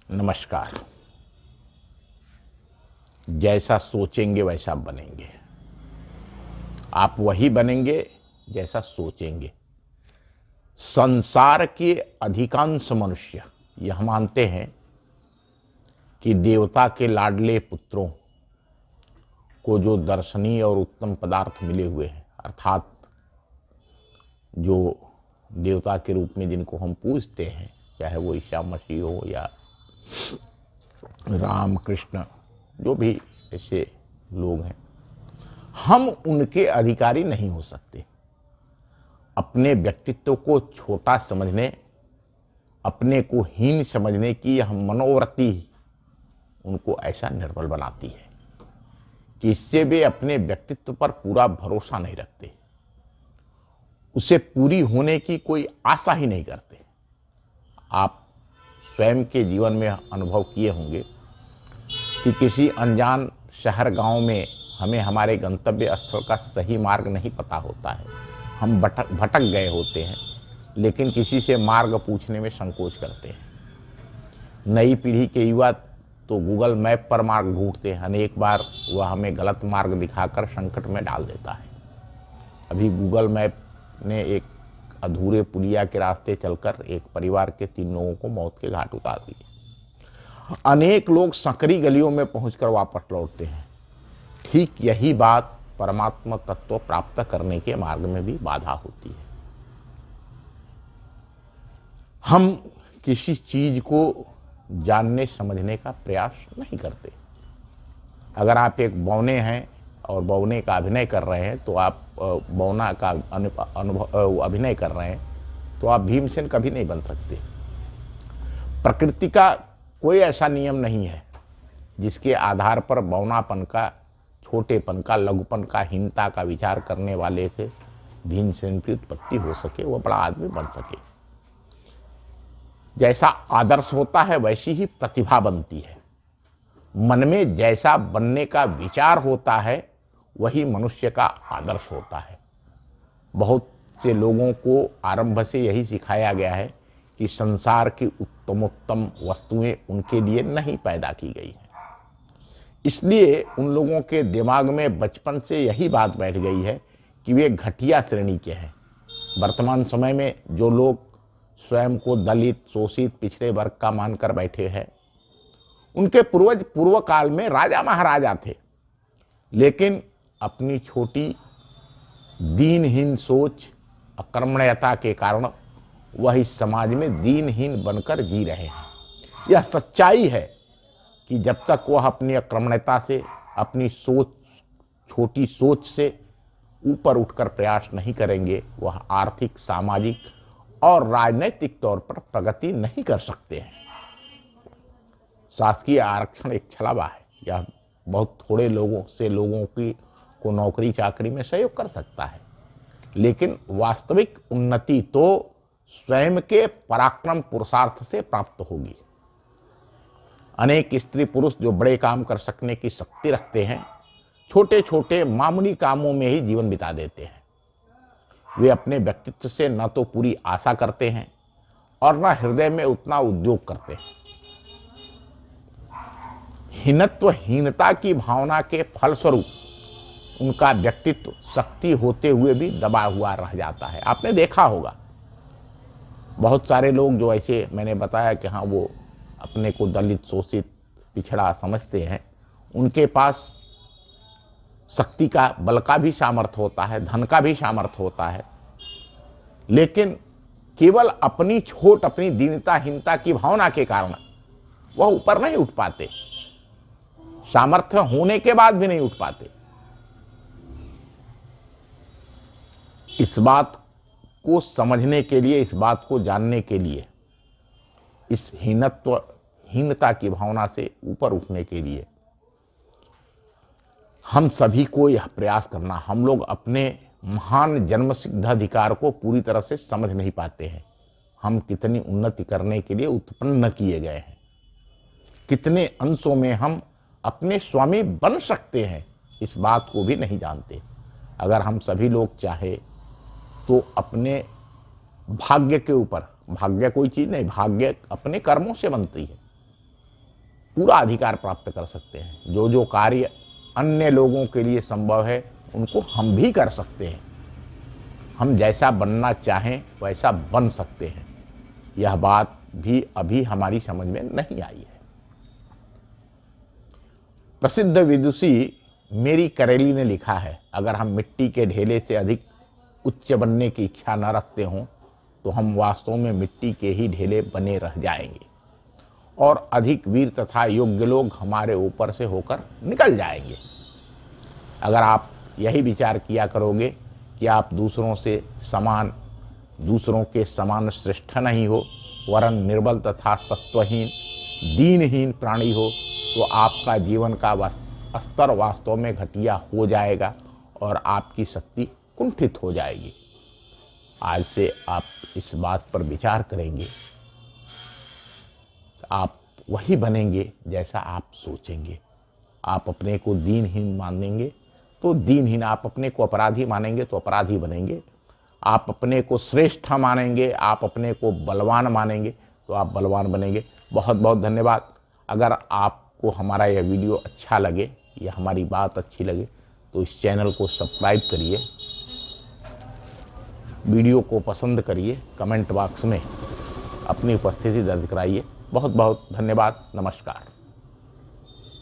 नमस्कार। जैसा सोचेंगे वैसा बनेंगे। आप वही बनेंगे जैसा सोचेंगे। संसार के अधिकांश मनुष्य यह मानते हैं कि देवता के लाडले पुत्रों को जो दर्शनीय और उत्तम पदार्थ मिले हुए हैं, अर्थात जो देवता के रूप में जिनको हम पूजते हैं, चाहे वो ईसा मसीह हो या राम कृष्ण, जो भी ऐसे लोग हैं, हम उनके अधिकारी नहीं हो सकते। अपने व्यक्तित्व को छोटा समझने, अपने को हीन समझने की यह मनोवृत्ति उनको ऐसा निर्बल बनाती है कि इससे वे अपने व्यक्तित्व पर पूरा भरोसा नहीं रखते, उसे पूरी होने की कोई आशा ही नहीं करते। आप स्वयं के जीवन में अनुभव किए होंगे कि किसी अनजान शहर गांव में हमें हमारे गंतव्य स्थल का सही मार्ग नहीं पता होता है, हम भटक गए होते हैं, लेकिन किसी से मार्ग पूछने में संकोच करते हैं। नई पीढ़ी के युवा तो गूगल मैप पर मार्ग ढूंढते हैं, अनेक बार वह हमें गलत मार्ग दिखाकर संकट में डाल देता है। अभी गूगल मैप ने एक अधूरे पुलिया के रास्ते चलकर एक परिवार के 3 लोगों को मौत के घाट उतार दिए। अनेक लोग संकरी गलियों में पहुंचकर वापस लौटते हैं। ठीक यही बात परमात्मा तत्व प्राप्त करने के मार्ग में भी बाधा होती है। हम किसी चीज को जानने समझने का प्रयास नहीं करते। अगर आप एक बौने हैं और बौने का अभिनय कर रहे हैं, तो आप बौना का अभिनय कर रहे हैं, तो आप भीमसेन कभी नहीं बन सकते। प्रकृति का कोई ऐसा नियम नहीं है जिसके आधार पर बौनापन का, छोटेपन का, लघुपन का, हीनता का विचार करने वाले से भीमसेन की उत्पत्ति हो सके, वह बड़ा आदमी बन सके। जैसा आदर्श होता है वैसी ही प्रतिभा बनती है। मन में जैसा बनने का विचार होता है वही मनुष्य का आदर्श होता है। बहुत से लोगों को आरंभ से यही सिखाया गया है कि संसार की उत्तमोत्तम वस्तुएं उनके लिए नहीं पैदा की गई हैं। इसलिए उन लोगों के दिमाग में बचपन से यही बात बैठ गई है कि वे घटिया श्रेणी के हैं। वर्तमान समय में जो लोग स्वयं को दलित, शोषित, पिछड़े वर्ग का मानकर बैठे हैं, उनके पूर्वज पूर्व काल में राजा महाराजा थे, लेकिन अपनी छोटी दीनहीन सोच, अकर्मण्यता के कारण वह इस समाज में दीनहीन बनकर जी रहे हैं। यह सच्चाई है कि जब तक वह अपनी अकर्मण्यता से, अपनी सोच, छोटी सोच से ऊपर उठकर प्रयास नहीं करेंगे, वह आर्थिक, सामाजिक और राजनीतिक तौर पर प्रगति नहीं कर सकते हैं। शासकीय आरक्षण एक छलावा है। यह बहुत थोड़े लोगों को नौकरी चाकरी में सहयोग कर सकता है, लेकिन वास्तविक उन्नति तो स्वयं के पराक्रम पुरुषार्थ से प्राप्त होगी। अनेक स्त्री पुरुष जो बड़े काम कर सकने की शक्ति रखते हैं, छोटे छोटे मामूली कामों में ही जीवन बिता देते हैं। वे अपने व्यक्तित्व से न तो पूरी आशा करते हैं और न हृदय में उतना उद्योग करते हैं। हीनता की भावना के फलस्वरूप उनका व्यक्तित्व शक्ति होते हुए भी दबा हुआ रह जाता है। आपने देखा होगा बहुत सारे लोग जो ऐसे, मैंने बताया कि हाँ, वो अपने को दलित, शोषित, पिछड़ा समझते हैं, उनके पास शक्ति का, बल का भी सामर्थ्य होता है, धन का भी सामर्थ्य होता है, लेकिन केवल अपनी छोट, अपनी दीनता, हीनता की भावना के कारण वह ऊपर नहीं उठ पाते। सामर्थ्य होने के बाद भी नहीं उठ पाते। इस बात को समझने के लिए, इस बात को जानने के लिए, इस हीनता की भावना से ऊपर उठने के लिए हम सभी को यह प्रयास करना। हम लोग अपने महान जन्मसिद्ध अधिकार को पूरी तरह से समझ नहीं पाते हैं। हम कितनी उन्नति करने के लिए उत्पन्न किए गए हैं, कितने अंशों में हम अपने स्वामी बन सकते हैं, इस बात को भी नहीं जानते। अगर हम सभी लोग चाहे तो अपने भाग्य के ऊपर, भाग्य कोई चीज़ नहीं, भाग्य अपने कर्मों से बनती है, पूरा अधिकार प्राप्त कर सकते हैं। जो जो कार्य अन्य लोगों के लिए संभव है उनको हम भी कर सकते हैं। हम जैसा बनना चाहें वैसा बन सकते हैं। यह बात भी अभी हमारी समझ में नहीं आई है। प्रसिद्ध विदुषी मेरी करेली ने लिखा है, अगर हम मिट्टी के ढेले से अधिक उच्च बनने की इच्छा न रखते हों तो हम वास्तव में मिट्टी के ही ढेले बने रह जाएंगे और अधिक वीर तथा योग्य लोग हमारे ऊपर से होकर निकल जाएंगे। अगर आप यही विचार किया करोगे कि आप दूसरों के समान श्रेष्ठ नहीं हो, वरन निर्बल तथा सत्वहीन दीनहीन प्राणी हो, तो आपका जीवन का स्तर वास्तव में घटिया हो जाएगा और आपकी शक्ति कुंठित हो जाएगी। आज से आप इस बात पर विचार करेंगे, आप वही बनेंगे जैसा आप सोचेंगे। आप अपने को दीनहीन मानेंगे तो दीनहीन, आप अपने को अपराधी मानेंगे तो अपराधी बनेंगे। आप अपने को श्रेष्ठ मानेंगे, आप अपने को बलवान मानेंगे तो आप बलवान बनेंगे। बहुत बहुत धन्यवाद। अगर आपको हमारा यह वीडियो अच्छा लगे या हमारी बात अच्छी लगे तो इस चैनल को सब्सक्राइब करिए, वीडियो को पसंद करिए, कमेंट बॉक्स में अपनी उपस्थिति दर्ज कराइए। बहुत बहुत धन्यवाद। नमस्कार।